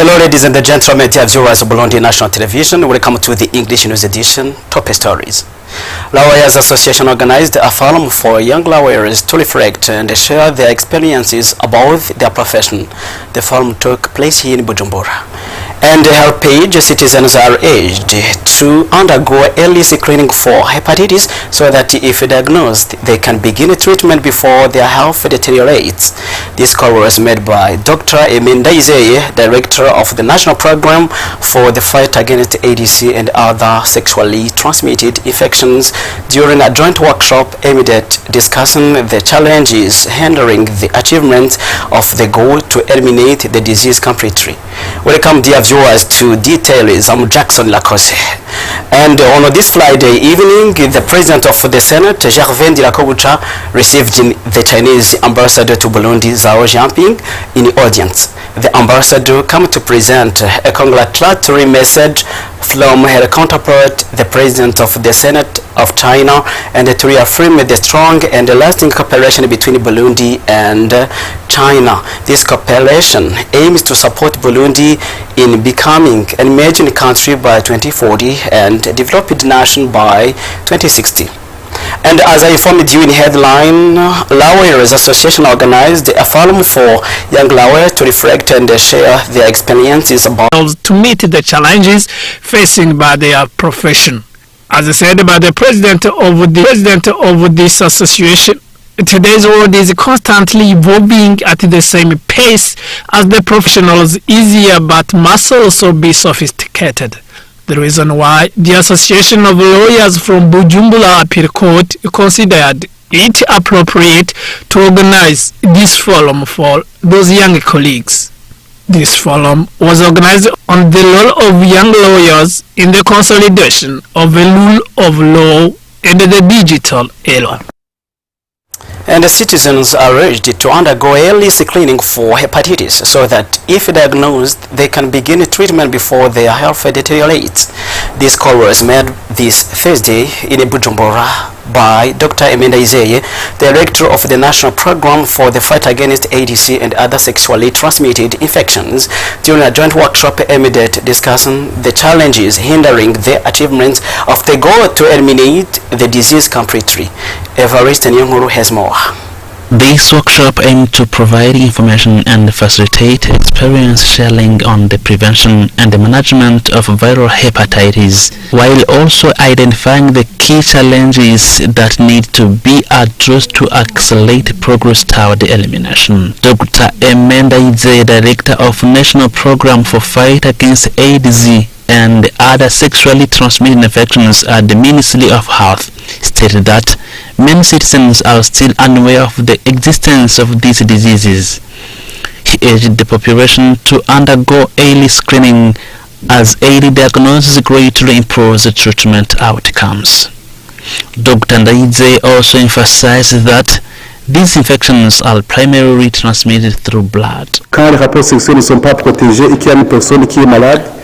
Hello ladies and gentlemen, dear viewers of Burundi National Television. Welcome to the English News Edition, Top Stories. Lawyers Association organized a forum for young lawyers to reflect and share their experiences about their profession. The forum took place here in Bujumbura. And help age citizens are urged to undergo early screening for hepatitis so that if diagnosed, they can begin treatment before their health deteriorates. This call was made by Dr. Eminda Izeye, Director of the National Program for the Fight Against ADC and Other Sexually Transmitted Infections during a joint workshop aimed at discussing the challenges hindering the achievement of the goal to eliminate the disease completely. Welcome, dear viewers, to Details. I'm Jackson Lacoste. And on this Friday evening, the President of the Senate, Gervais Ndirakobucha, received the Chinese Ambassador to Burundi, Zhao Jianping, in the audience. The ambassador came to present a congratulatory message from her counterpart, the President of the Senate of China, and to reaffirm the strong and lasting cooperation between Burundi and China. This cooperation aims to support Burundi in becoming an emerging country by 2040 and a developed nation by 2060. And as I informed you in headline, Lawyers Association organized a forum for young lawyers to reflect and share their experiences about to meet the challenges facing by their profession. As said by the president of this association, today's world is constantly evolving at the same pace as the professionals, easier but must also be sophisticated. The reason why the Association of Lawyers from Bujumbura Appeal Court considered it appropriate to organize this forum for those young colleagues. This forum was organized on the role of young lawyers in the consolidation of the rule of law in the digital era. And the citizens are urged to undergo early screening for hepatitis so that if diagnosed, they can begin treatment before their health deteriorates. This call was made this Thursday in Bujumbura by Dr. Eminda Izeye, Director of the National Program for the Fight Against ADC and Other Sexually Transmitted Infections, during a joint workshop aimed at discussing the challenges hindering the achievement of the goal to eliminate the disease completely. Evariste Nyonguru has more. This workshop aimed to provide information and facilitate experience sharing on the prevention and the management of viral hepatitis, while also identifying the key challenges that need to be addressed to accelerate progress toward the elimination. Dr. Eminda Izeye, Director of National Program for Fight Against AIDS and Other Sexually Transmitted Infections at the Ministry of Health, stated that many citizens are still unaware of the existence of these diseases. He urged the population to undergo early screening as early diagnosis greatly improves the treatment outcomes. Dr. Ndayidze also emphasized that these infections are primarily transmitted through blood.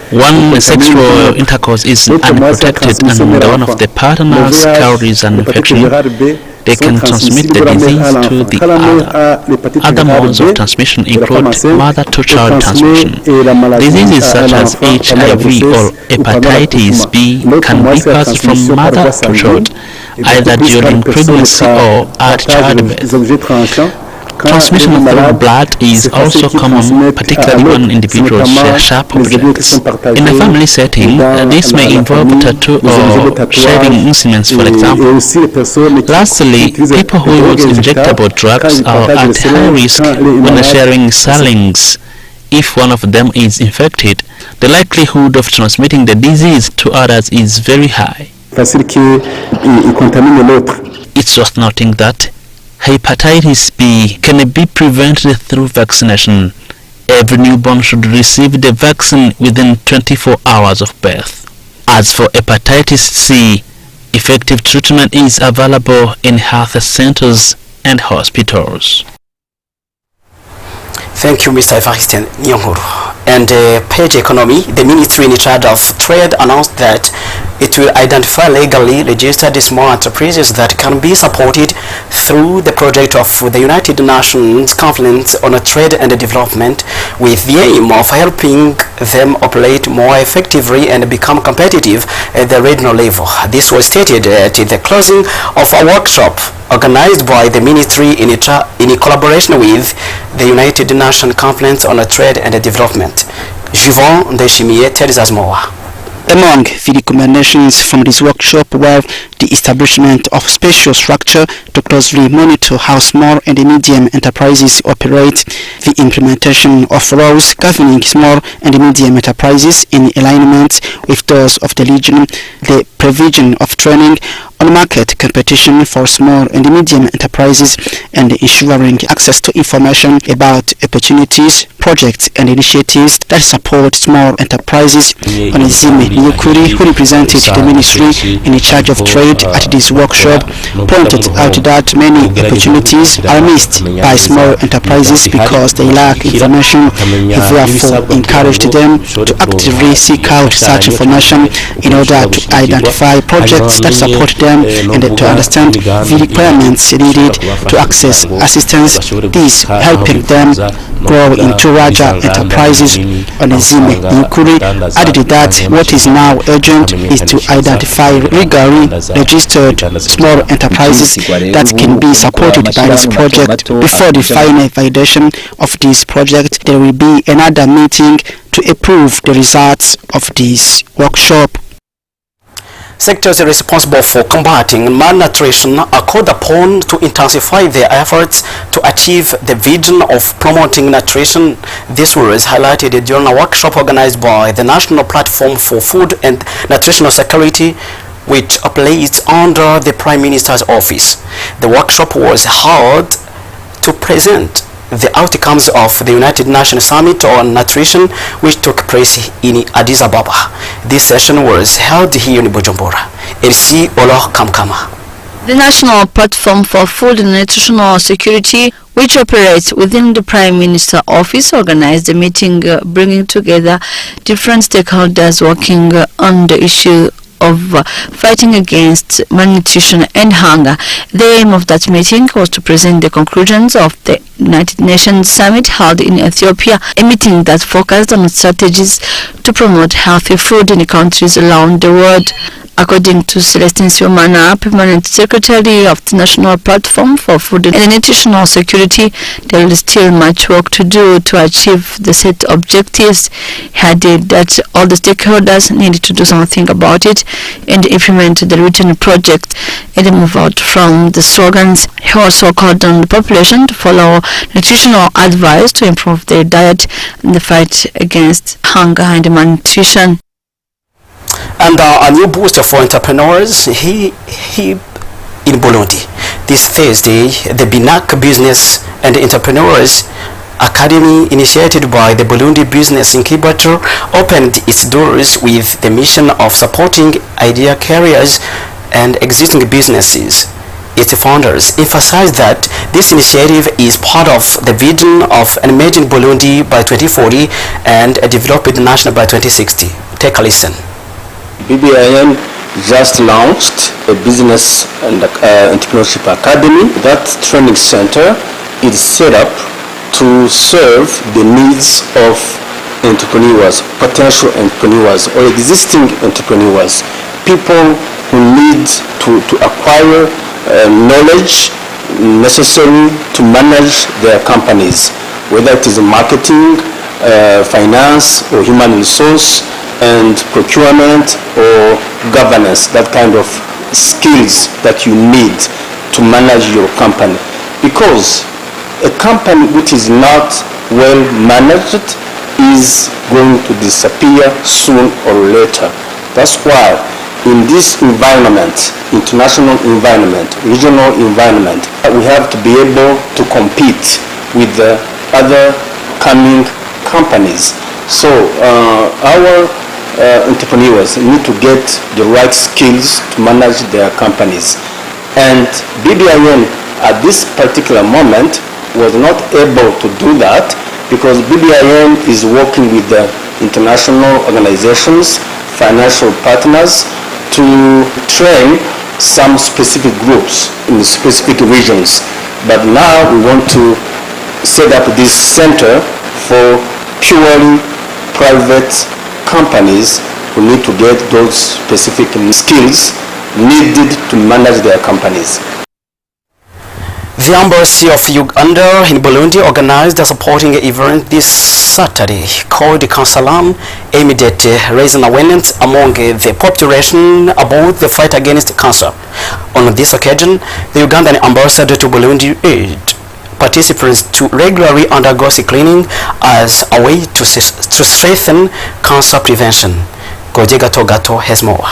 When sexual intercourse is unprotected and one of the partners carries an infection, they can transmit the disease to the other. Other modes of transmission include mother-to-child transmission. Diseases such as HIV or hepatitis B can be passed from mother to child, either during pregnancy or at childbirth. Transmission through blood is also common, particularly when individuals share sharp objects. In a family setting, this may involve tattoo or sharing instruments, for example. Lastly, people who use injectable drugs are at high risk when sharing syringes. If one of them is infected, the likelihood of transmitting the disease to others is very high. It's worth noting that hepatitis B can be prevented through vaccination. Every newborn should receive the vaccine within 24 hours of birth. As for hepatitis C, effective treatment is available in health centers and hospitals. Thank you, Mr. Evariste Nyonguru. And Page Economy, the ministry in charge of trade, announced that it will identify legally registered small enterprises that can be supported through the project of the United Nations Conference on Trade and Development, with the aim of helping them operate more effectively and become competitive at the regional level. This was stated at the closing of a workshop organized by the ministry in collaboration with the United Nations Conference on Trade and Development. Juvon Ndeshimiye tells us more. Among the recommendations from this workshop were the establishment of special structure to closely monitor how small and medium enterprises operate, the implementation of laws governing small and medium enterprises in alignment with those of the region, the provision of training on market competition for small and medium enterprises, and ensuring access to information about opportunities, projects and initiatives that support small enterprises. Onezime Nyukuri, who represented the ministry in charge of trade at this workshop, pointed out that many opportunities are missed by small enterprises because they lack information. He therefore encouraged them to actively seek out such information in order to identify projects that support them and to understand the requirements needed to access assistance, this helping them grow into larger enterprises. Onezime Nyukuri added that what is now urgent is to identify legally registered small enterprises that can be supported by this project. Before the final validation of this project, there will be another meeting to approve the results of this workshop. Sectors responsible for combating malnutrition are called upon to intensify their efforts to achieve the vision of promoting nutrition. This was highlighted during a workshop organized by the National Platform for Food and Nutritional Security, which operates under the Prime Minister's office. The workshop was held to present the outcomes of the United Nations Summit on Nutrition, which took place in Addis Ababa. This session was held here in Bujumbura. LC Olor Kamkama. The National Platform for Food and Nutritional Security, which operates within the Prime Minister Office, organized a meeting bringing together different stakeholders working on the issue of fighting against malnutrition and hunger. The aim of that meeting was to present the conclusions of the United Nations Summit held in Ethiopia, a meeting that focused on strategies to promote healthy food in countries around the world. According to Celestine Siomana, Permanent Secretary of the National Platform for Food and Nutritional Security, there is still much work to do to achieve the set objectives. He added that all the stakeholders need to do something about it and implement the written project and move out from the slogans. He also called on the population to follow nutritional advice to improve their diet and the fight against hunger and malnutrition. And a new booster for entrepreneurs in Burundi. This Thursday, the Binak Business and Entrepreneurs Academy, initiated by the Burundi Business Incubator, opened its doors with the mission of supporting idea carriers and existing businesses. Its founders emphasized that this initiative is part of the vision of an emerging Burundi by 2040 and a developed nation by 2060. Take a listen. BBIN just launched a business and entrepreneurship academy. That training center is set up to serve the needs of entrepreneurs, potential entrepreneurs or existing entrepreneurs, people who need to acquire knowledge necessary to manage their companies, whether it is marketing, finance or human resource, and procurement or governance, that kind of skills that you need to manage your company. Because a company which is not well managed is going to disappear soon or later. That's why in this environment, international environment, regional environment, we have to be able to compete with the other coming companies. So our entrepreneurs need to get the right skills to manage their companies. And BBIN at this particular moment was not able to do that because BBIN is working with the international organizations, financial partners to train some specific groups in specific regions. But now we want to set up this center for purely private companies who need to get those specific skills needed to manage their companies. The Embassy of Uganda in Burundi organized a supporting event this Saturday called Kansalam, aimed at raising awareness among the population about the fight against cancer. On this occasion, the Ugandan ambassador to Burundi urged participants to regularly undergo screening as a way to strengthen cancer prevention. Gojega Togato has more.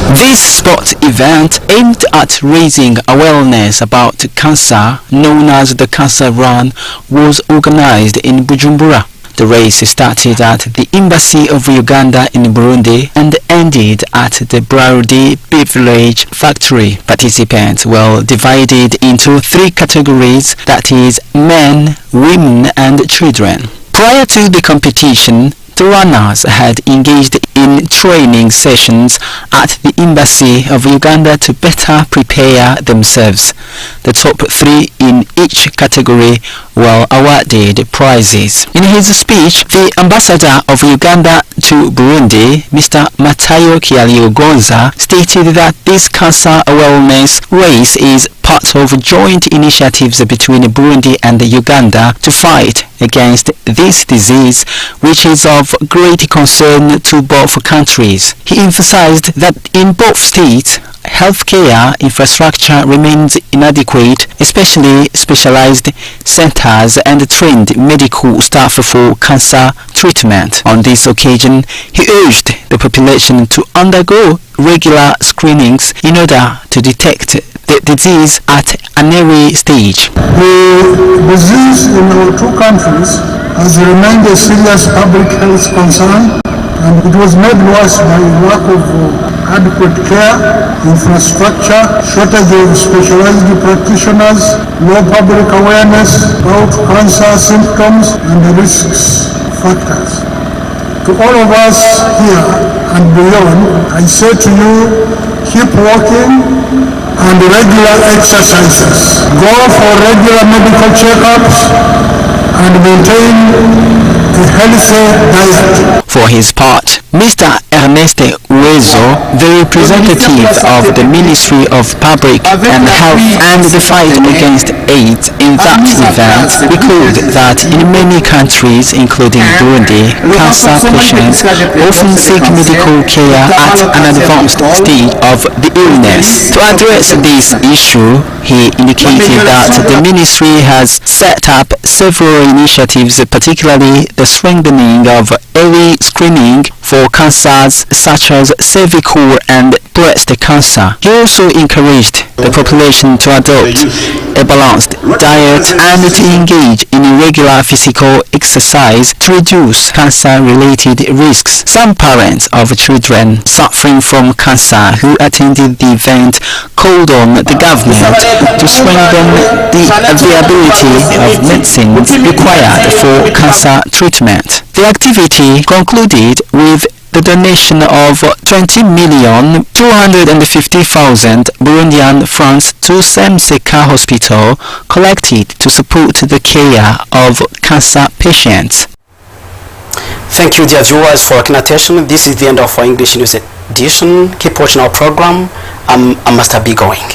This sport event aimed at raising awareness about cancer, known as the Cancer Run, was organized in Bujumbura. The race started at the Embassy of Uganda in Burundi and ended at the Bralirwa Beverage Factory. Participants were divided into 3 categories, that is, men, women and children. Prior to the competition, the runners had engaged in training sessions at the Embassy of Uganda to better prepare themselves. The top 3 in each category were awarded prizes. In his speech, the ambassador of Uganda to Burundi, Mr. Matayo Kyaliogonza, stated that this cancer awareness race is part of joint initiatives between Burundi and Uganda to fight against this disease, which is of great concern to both countries. He emphasized that in both states, healthcare infrastructure remains inadequate, especially specialized centers and trained medical staff for cancer treatment. On this occasion, he urged the population to undergo regular screenings in order to detect the disease at an early stage. The disease in our 2 countries has remained a serious public health concern, and it was made worse by lack of adequate care, infrastructure, shortage of specialized practitioners, low public awareness about cancer symptoms and the risks factors. To all of us here and beyond, I say to you, keep working and regular exercises. Go for regular medical checkups and maintain a healthy diet. For his part, Mr. Ernest Uwezo, the representative of the Ministry of Public and Health and the fight against AIDS in that event, recalled that in many countries, including Burundi, cancer patients often seek medical care at an advanced stage of the illness. To address this issue, he indicated that the ministry has set up several initiatives, particularly the strengthening of early screening for cancers such as cervical and breast cancer. He also encouraged the population to adopt a balanced diet and to engage in regular physical exercise to reduce cancer-related risks. Some parents of children suffering from cancer who attended the event called on the government to strengthen the availability of medicine required for cancer treatment. The activity concluded with the donation of 20,250,000 Burundian francs to Semseka Hospital collected to support the care of cancer patients. Thank you, dear viewers, for your attention. This is the end of our English News edition. Keep watching our program. I must be going.